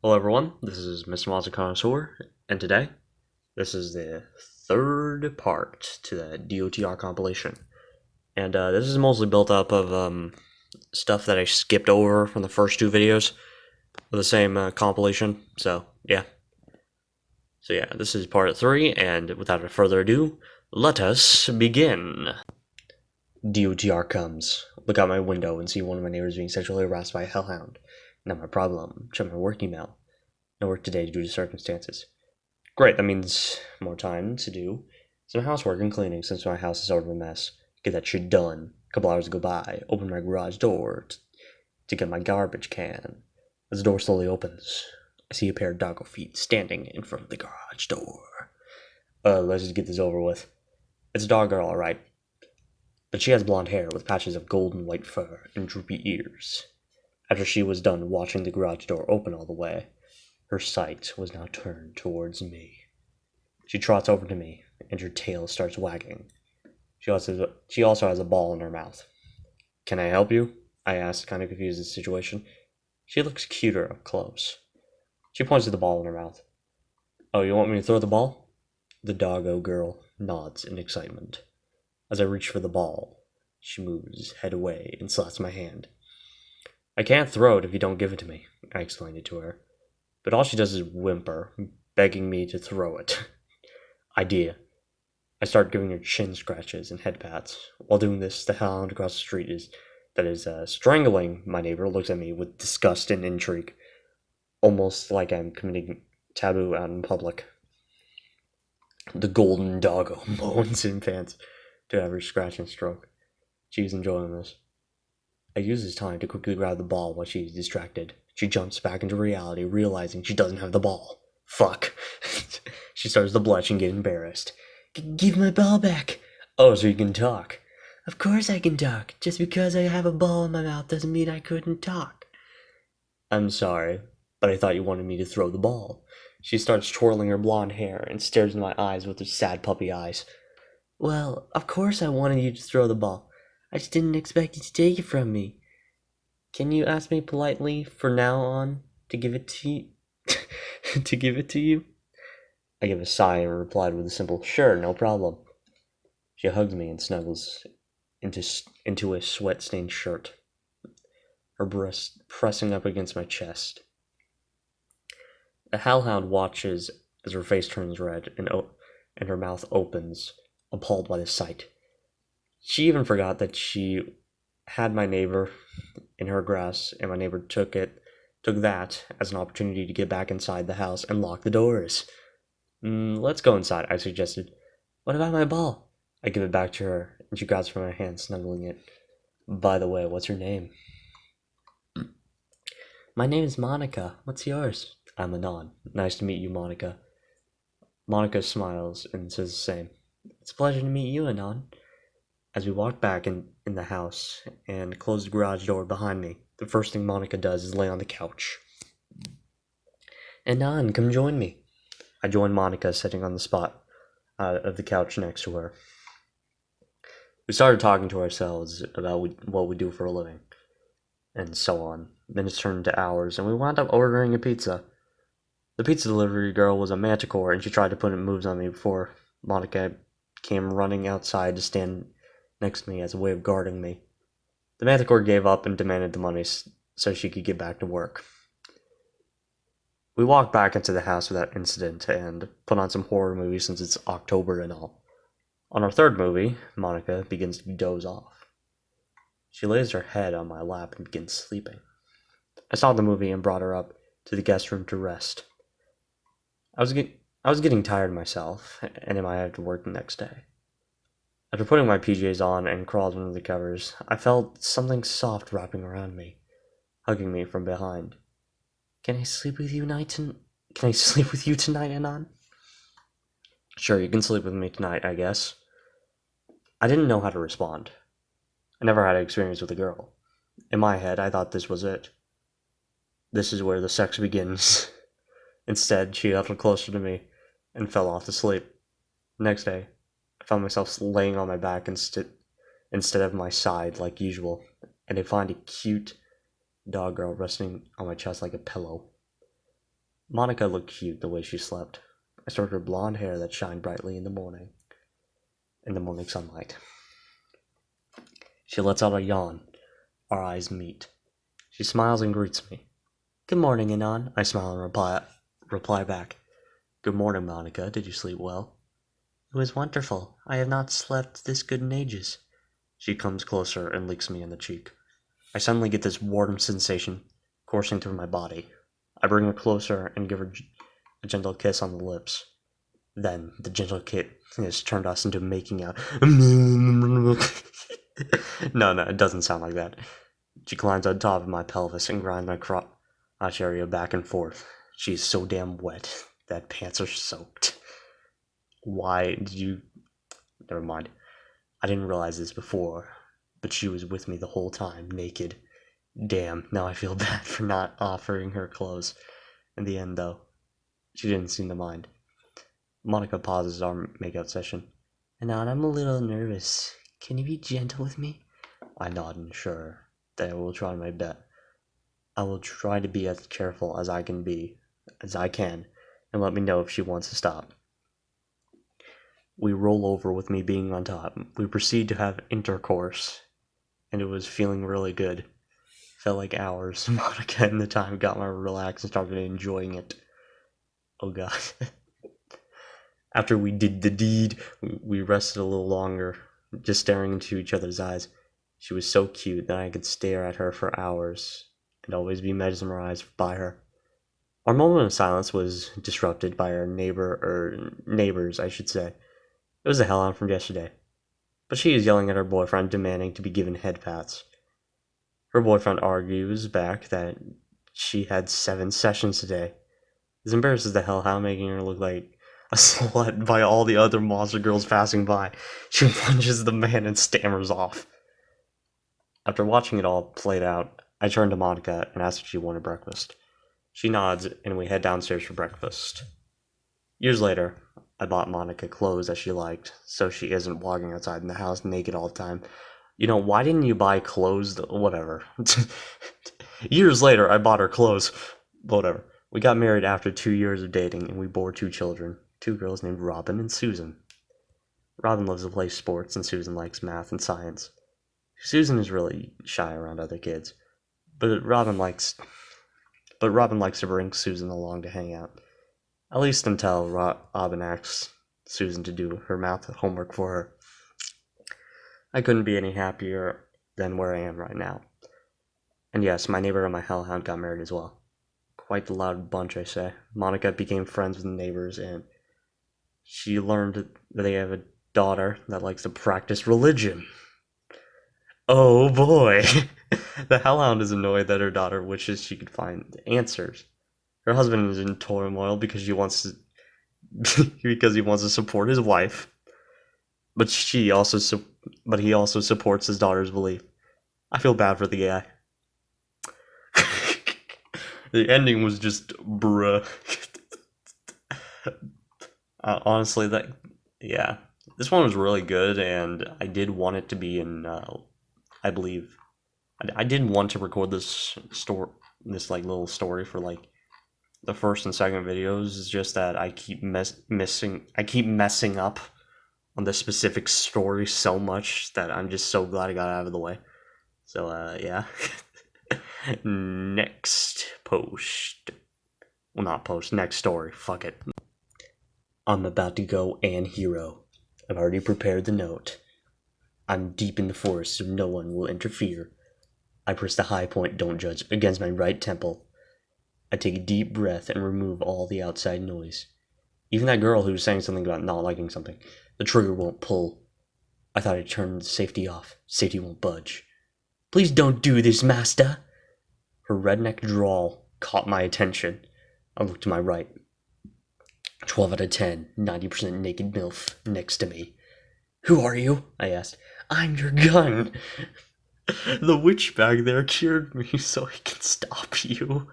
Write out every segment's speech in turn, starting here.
Hello everyone, this is Mr.MonsterConnoisseur, and today, this is the third part to the DOTR compilation. And this is mostly built up of stuff that I skipped over from the first two videos of the same compilation, so yeah. So yeah, this is part 3, and without further ado, let us begin. DOTR comes. Look out my window and see one of my neighbors being sexually harassed by a hellhound. Not my problem. Check my work email. No work today due to circumstances. Great, that means more time to do some housework and cleaning since my house is sort of a mess. Get that shit done. A couple hours go by. Open my garage door to get my garbage can. As the door slowly opens, I see a pair of doggo feet standing in front of the garage door. Let's just get this over with. It's a dog girl, alright. But she has blonde hair with patches of gold and white fur and droopy ears. After she was done watching the garage door open all the way, her sight was now turned towards me. She trots over to me, and her tail starts wagging. She also has a ball in her mouth. Can I help you? I asked, kind of confused at the situation. She looks cuter up close. She points to the ball in her mouth. Oh, you want me to throw the ball? The doggo girl nods in excitement. As I reach for the ball, she moves head away and slaps my hand. I can't throw it if you don't give it to me, I explained it to her. But all she does is whimper, begging me to throw it. Idea. I start giving her chin scratches and head pats. While doing this, the hound across the street is strangling my neighbor looks at me with disgust and intrigue, almost like I'm committing taboo out in public. The golden doggo moans and pants to have her scratch and stroke. She's enjoying this. I use this time to quickly grab the ball while she's distracted. She jumps back into reality, realizing she doesn't have the ball. Fuck. She starts to blush and get embarrassed. Give my ball back. Oh, so you can talk. Of course I can talk. Just because I have a ball in my mouth doesn't mean I couldn't talk. I'm sorry, but I thought you wanted me to throw the ball. She starts twirling her blonde hair and stares in my eyes with her sad puppy eyes. Well, of course I wanted you to throw the ball. I just didn't expect you to take it from me. Can you ask me politely, from now on, to give it to you? To give it to you? I give a sigh and replied with a simple, sure, no problem. She hugs me and snuggles into a sweat-stained shirt, her breast pressing up against my chest. The hellhound watches as her face turns red and her mouth opens, appalled by the sight. She even forgot that she had my neighbor in her grass, and my neighbor took that as an opportunity to get back inside the house and lock the doors. Let's go inside, I suggested. What about my ball? I give it back to her, and she grabs from my hand, snuggling it. By the way, what's your name? My name is Monica. What's yours? I'm Anon. Nice to meet you, Monica. Monica smiles and says the same. It's a pleasure to meet you, Anon. As we walk back in the house and close the garage door behind me, the first thing Monica does is lay on the couch. Anon, come join me. I join Monica sitting on the spot of the couch next to her. We started talking to ourselves about what we do for a living, and so on. Minutes turned into hours, and we wound up ordering a pizza. The pizza delivery girl was a manticore, and she tried to put in moves on me before Monica came running outside to stand next to me as a way of guarding me. The manticore gave up and demanded the money so she could get back to work. We walked back into the house without incident and put on some horror movies since it's October and all. On our third movie, Monica begins to doze off. She lays her head on my lap and begins sleeping. I saw the movie and brought her up to the guest room to rest. I was getting tired myself, and I might have to work the next day. After putting my PJs on and crawled under the covers, I felt something soft wrapping around me, hugging me from behind. Can I sleep with you tonight, Anon? Sure, you can sleep with me tonight, I guess. I didn't know how to respond. I never had experience with a girl. In my head, I thought this was it. This is where the sex begins. Instead, she huddled closer to me and fell off to sleep. Next day, I found myself laying on my back instead of my side like usual, and I find a cute dog girl resting on my chest like a pillow. Monica looked cute the way she slept. I stroked her blonde hair that shined brightly in the morning sunlight. She lets out a yawn. Our eyes meet. She smiles and greets me. Good morning, Anon. I smile and reply back. Good morning, Monica. Did you sleep well? It was wonderful. I have not slept this good in ages. She comes closer and licks me in the cheek. I suddenly get this warm sensation coursing through my body. I bring her closer and give her a gentle kiss on the lips. Then, the gentle kiss turned us into making out. No, it doesn't sound like that. She climbs on top of my pelvis and grinds my crotch area back and forth. She's so damn wet that pants are soaked. Why did you... Never mind. I didn't realize this before, but she was with me the whole time, naked. Damn, now I feel bad for not offering her clothes. In the end, though, she didn't seem to mind. Monica pauses our makeout session. Anon, I'm a little nervous. Can you be gentle with me? I nod and assure that I will try my best. I will try to be as careful as I can, and let me know if she wants to stop. We roll over with me being on top. We proceed to have intercourse, and it was feeling really good. Felt like hours. Monica and the time got me relaxed and started enjoying it. Oh god. After we did the deed, we rested a little longer, just staring into each other's eyes. She was so cute that I could stare at her for hours and always be mesmerized by her. Our moment of silence was disrupted by our neighbors, I should say. It was the hellhound from yesterday. But she is yelling at her boyfriend, demanding to be given head pats. Her boyfriend argues back that she had 7 sessions today. This embarrasses the hellhound, making her look like a slut by all the other monster girls passing by. She punches the man and stammers off. After watching it all played out, I turn to Monica and ask if she wanted breakfast. She nods, and we head downstairs for breakfast. Years later, I bought Monica clothes that she liked, so she isn't walking outside in the house naked all the time. You know, why didn't you buy clothes? Whatever. Years later, I bought her clothes. Whatever. We got married after 2 years of dating, and we bore 2 children. 2 girls named Robin and Susan. Robin loves to play sports, and Susan likes math and science. Susan is really shy around other kids, but Robin likes to bring Susan along to hang out. At least until Robin asks Susan to do her math homework for her. I couldn't be any happier than where I am right now. And yes, my neighbor and my hellhound got married as well. Quite the loud bunch, I say. Monica became friends with the neighbors, and she learned that they have a daughter that likes to practice religion. Oh boy! The hellhound is annoyed that her daughter wishes she could find answers. Her husband is in turmoil because he wants to support his wife, but he also supports his daughter's belief. I feel bad for the guy. The ending was just bruh. Honestly, this one was really good, and I did want it to be in. I believe I did want to record this little story for like the first and second videos. It's just that I keep messing up on the specific story so much that I'm just so glad I got out of the way. So yeah. Next story. Fuck it. I'm about to go and hero. I've already prepared the note. I'm deep in the forest, so no one will interfere. I press the high point, don't judge, against my right temple. I take a deep breath and remove all the outside noise. Even that girl who was saying something about not liking something. The trigger won't pull. I thought I'd turned the safety off. Safety won't budge. Please don't do this, master. Her redneck drawl caught my attention. I looked to my right. 12 out of 10, 90% naked MILF next to me. Who are you? I asked. I'm your gun. The witch back there cured me so I can stop you.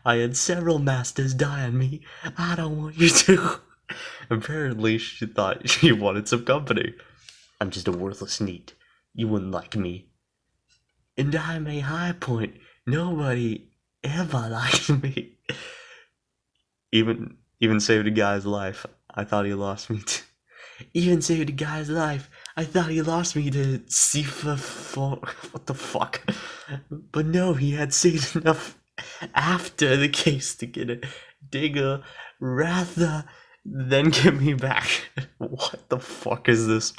I had several masters die on me. I don't want you to. Apparently, she thought she wanted some company. I'm just a worthless neat. You wouldn't like me. And I'm a high point. Nobody ever liked me. Even saved a guy's life. I thought he lost me to... Even saved a guy's life. I thought he lost me to Sifa... What the fuck? But no, he had saved enough after the case to get a digger rather than get me back. What the fuck is this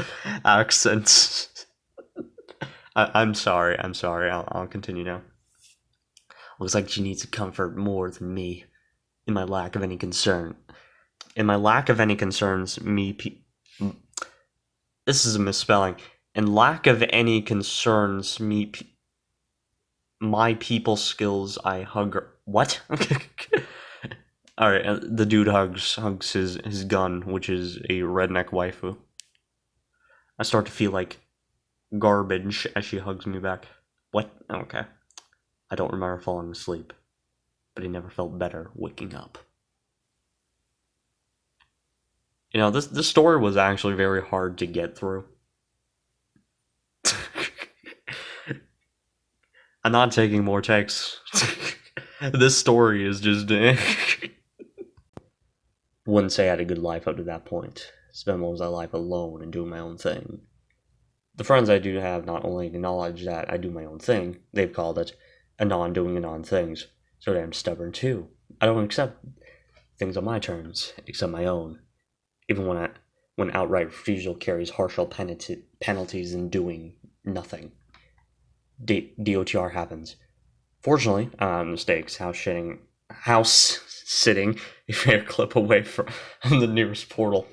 accent? I'm sorry. I'll continue now. Looks like she needs comfort more than me. In my lack of any concern. In my lack of any concerns, this is a misspelling. In lack of any concerns, my people skills, I hug her. What? Alright, the dude hugs his gun, which is a redneck waifu. I start to feel like garbage as she hugs me back. What? Okay. I don't remember falling asleep, but I never felt better waking up. You know, this story was actually very hard to get through. I'm not taking more takes. This story is just... Wouldn't say I had a good life up to that point. Spent most of my life alone and doing my own thing. The friends I do have not only acknowledge that I do my own thing, they've called it anon doing anon things. So damn stubborn too. I don't accept things on my terms, except my own. Even when outright refusal carries harsher penalties than doing nothing. DOTR happens. Fortunately, mistakes, house sitting a fair clip away from the nearest portal.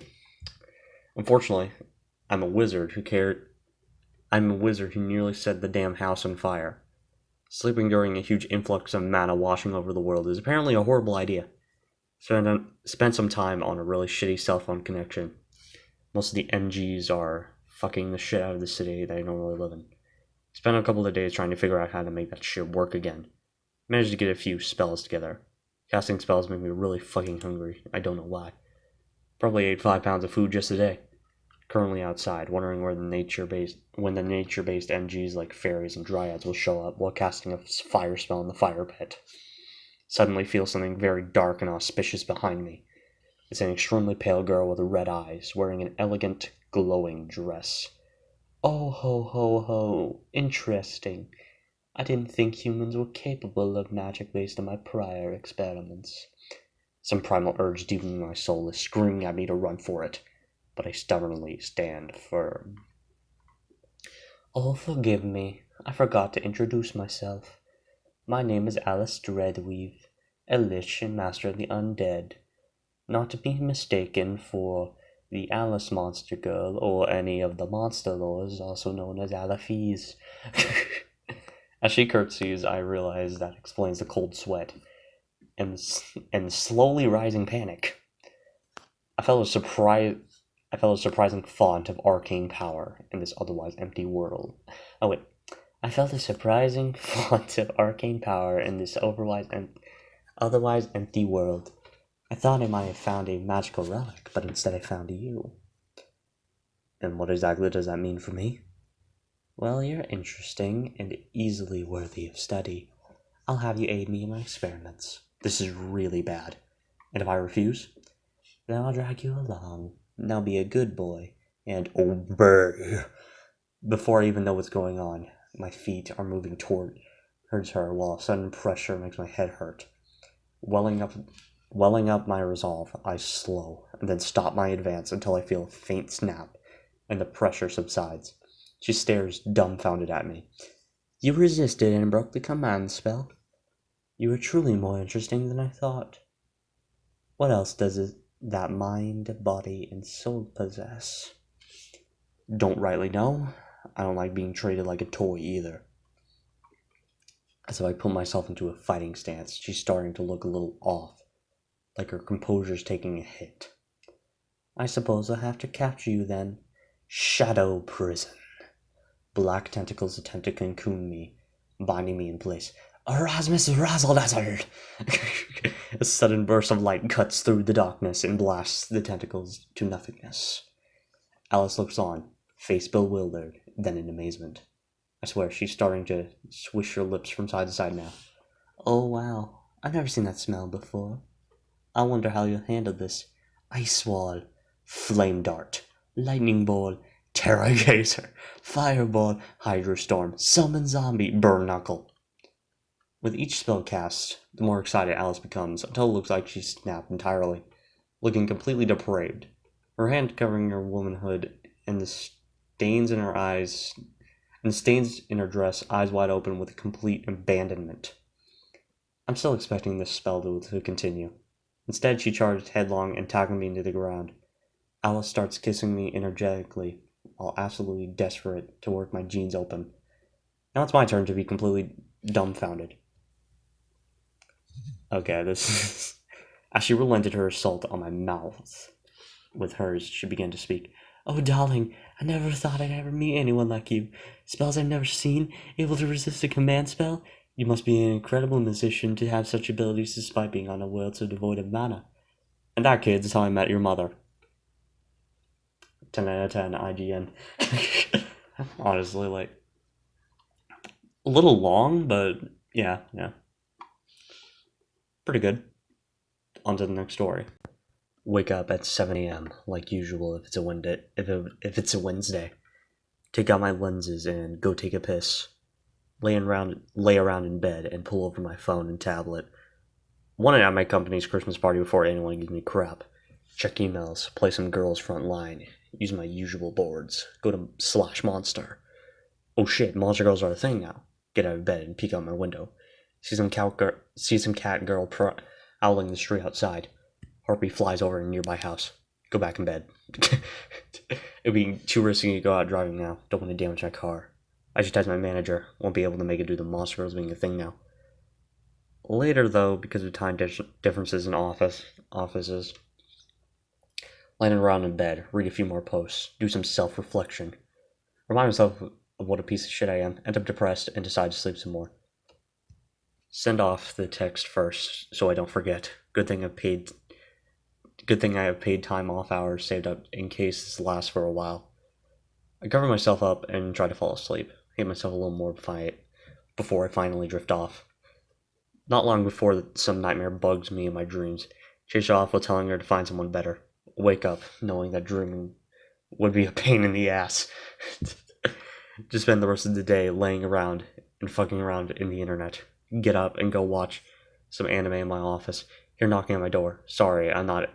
Unfortunately, I'm a wizard who nearly set the damn house on fire. Sleeping during a huge influx of mana washing over the world is apparently a horrible idea. So I spent some time on a really shitty cell phone connection. Most of the NGs are fucking the shit out of the city that I normally live in. Spent a couple of days trying to figure out how to make that shit work again. Managed to get a few spells together. Casting spells make me really fucking hungry. I don't know why. Probably ate 5 pounds of food just today. Currently outside, wondering when the nature-based NGs like fairies and dryads will show up while casting a fire spell in the fire pit. Suddenly feel something very dark and auspicious behind me. It's an extremely pale girl with red eyes, wearing an elegant, glowing dress. Oh ho ho ho, interesting. I didn't think humans were capable of magic based on my prior experiments. Some primal urge deep in my soul is screaming at me to run for it, but I stubbornly stand firm. Oh, forgive me, I forgot to introduce myself. My name is Alice Dreadweave, a lich and master of the undead. Not to be mistaken for the Alice Monster Girl or any of the monster lords, also known as Alafees. As she curtsies, I realize that explains the cold sweat and slowly rising panic. I felt a surprising font of arcane power in this otherwise empty world. Oh wait, I felt a surprising font of arcane power in this otherwise empty world. I thought I might have found a magical relic, but instead I found you. And what exactly does that mean for me? Well, you're interesting and easily worthy of study. I'll have you aid me in my experiments. This is really bad. And if I refuse, then I'll drag you along. Now be a good boy and obey. Before I even know what's going on, my feet are moving towards her while sudden pressure makes my head hurt. Welling up my resolve, I slow and then stop my advance until I feel a faint snap and the pressure subsides. She stares dumbfounded at me. You resisted and broke the command spell. You are truly more interesting than I thought. What else does that mind, body, and soul possess? Don't rightly know. I don't like being treated like a toy either. As if I put myself into a fighting stance, she's starting to look a little off, like her composure's taking a hit. I suppose I'll have to capture you then. Shadow prison. Black tentacles attempt to cocoon me, binding me in place. Erasmus Razzledazzard! A sudden burst of light cuts through the darkness and blasts the tentacles to nothingness. Alice looks on, face bewildered, then in amazement. I swear, she's starting to swish her lips from side to side now. Oh wow, I've never seen that smell before. I wonder how you'll handle this. Ice wall, flame dart, lightning ball, terror geyser, fireball, hydro storm, summon zombie, burn knuckle. With each spell cast, the more excited Alice becomes, until it looks like she's snapped entirely, looking completely depraved, her hand covering her womanhood, and the stains in her eyes, and the stains in her dress, eyes wide open with complete abandonment. I'm still expecting this spell to continue. Instead, she charged headlong and tackled me into the ground. Alice starts kissing me energetically, while absolutely desperate to work my jeans open. Now it's my turn to be completely dumbfounded. Okay, this is... As she relented her assault on my mouth with hers, she began to speak. Oh, darling, I never thought I'd ever meet anyone like you. Spells I've never seen, able to resist a command spell. You must be an incredible musician to have such abilities despite being on a world so devoid of mana. And that, kids, is how I met your mother. 10 out of 10, IGN. Honestly, like, a little long, but yeah. Pretty good. On to the next story. Wake up at 7 a.m. like usual if it's a Wednesday. Take out my lenses and go take a piss. Lay around in bed and pull over my phone and tablet. Want it at my company's Christmas party before anyone gives me crap. Check emails, play some girls front line, use my usual boards, go to /monster. Oh shit, monster girls are a thing now. Get out of bed and peek out my window. See some cat girl owling the street outside. Harpy flies over a nearby house. Go back in bed. It'd be too risky to go out driving now. Don't want to damage my car. I should text my manager. Won't be able to make it due to monster girls being a thing now. Later, though, because of time differences in offices, laying around in bed, read a few more posts, do some self-reflection, remind myself of what a piece of shit I am, end up depressed, and decide to sleep some more. Send off the text first, so I don't forget. Good thing I have paid time off hours saved up in case this lasts for a while. I cover myself up and try to fall asleep. Hate myself a little more before I finally drift off. Not long before some nightmare bugs me in my dreams. Chase her off while telling her to find someone better. Wake up knowing that dreaming would be a pain in the ass. Just spend the rest of the day laying around and fucking around in the internet. Get up and go watch some anime in my office. Hear knocking on my door. Sorry, I'm not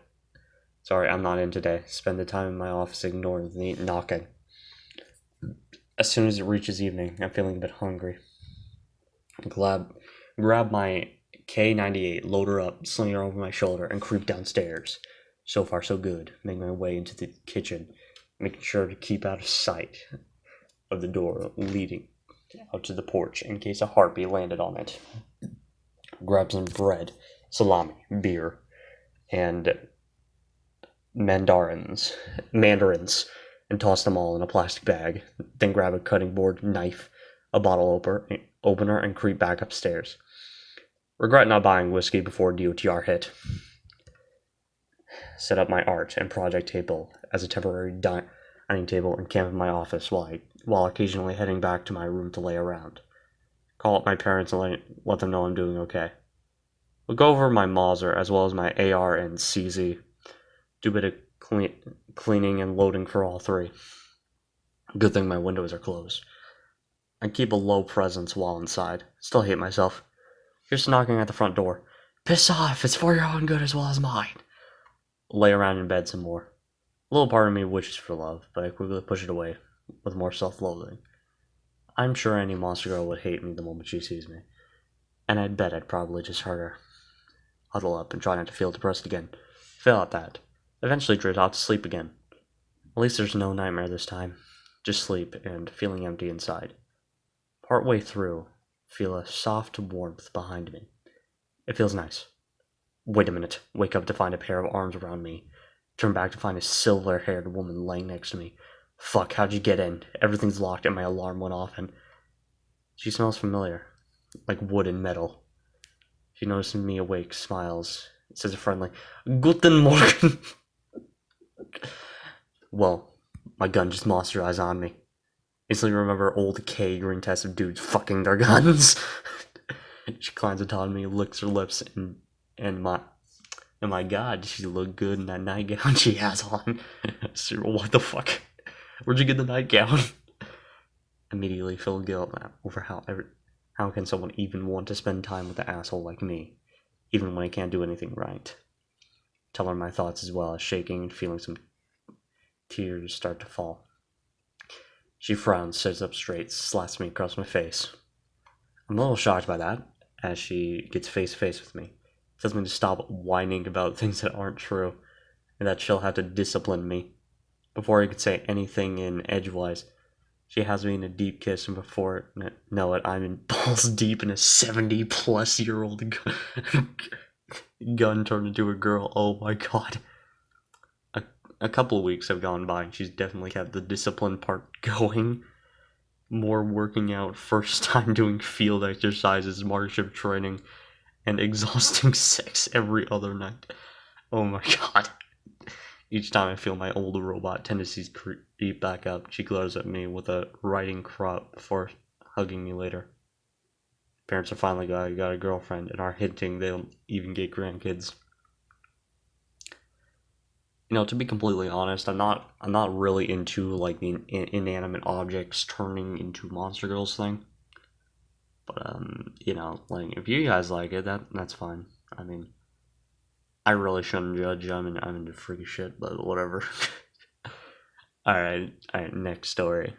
in today. Spend the time in my office ignoring the knocking. As soon as it reaches evening, I'm feeling a bit hungry. Grab my K98, load her up, sling her over my shoulder, and creep downstairs. So far, so good. Make my way into the kitchen, making sure to keep out of sight of the door leading out to the porch in case a harpy landed on it. Grab some bread, salami, beer, and mandarins, and toss them all in a plastic bag. Then grab a cutting board, knife, a bottle opener, and creep back upstairs. Regret not buying whiskey before DOTR hit. Set up my art and project table as a temporary dining table and camp in my office while occasionally heading back to my room to lay around. Call up my parents and let them know I'm doing okay. We'll go over my Mauser as well as my AR and CZ. Do a bit of cleaning and loading for all three. Good thing my windows are closed. I keep a low presence while inside. Still hate myself. Here's knocking at the front door. Piss off, it's for your own good as well as mine. Lay around in bed some more. A little part of me wishes for love, but I quickly push it away with more self-loathing. I'm sure any monster girl would hate me the moment she sees me. And I'd bet I'd probably just hurt her. Huddle up and try not to feel depressed again. Fail at that. Eventually drift off to sleep again. At least there's no nightmare this time. Just sleep and feeling empty inside. Partway through, feel a soft warmth behind me. It feels nice. Wait a minute. Wake up to find a pair of arms around me. Turn back to find a silver-haired woman laying next to me. Fuck, how'd you get in? Everything's locked and my alarm went off and... She smells familiar. Like wood and metal. She notices me awake, smiles, says a friendly, Guten Morgen. Well, my gun just monsterized on me. Instantly remember old K green test of dudes fucking their guns. She climbs atop me, licks her lips, and And my god, she looked good in that nightgown she has on. So, what the fuck? Where'd you get the nightgown? Immediately feel guilt over how can someone even want to spend time with an asshole like me, even when I can't do anything right. Tell her my thoughts as well as shaking and feeling some tears start to fall. She frowns, sits up straight, slaps me across my face. I'm a little shocked by that, as she gets face to face with me. Tells me to stop whining about things that aren't true, and that she'll have to discipline me. Before I could say anything in edgewise, she has me in a deep kiss, and before I know it, I'm in balls deep in a 70-plus-year-old gun turned into a girl. Oh my god. A couple of weeks have gone by, and she's definitely had the discipline part going. More working out, first time doing field exercises, marship training, and exhausting sex every other night. Oh my god. Each time I feel my old robot tendencies creep back up, she glares at me with a riding crop before hugging me later. Parents have finally got a girlfriend and are hinting they'll even get grandkids. You know, to be completely honest, I'm not really into like the inanimate objects turning into monster girls thing. But you know, like if you guys like it, that's fine. I mean, I really shouldn't judge. I'm into freaky shit, but whatever. All right, next story.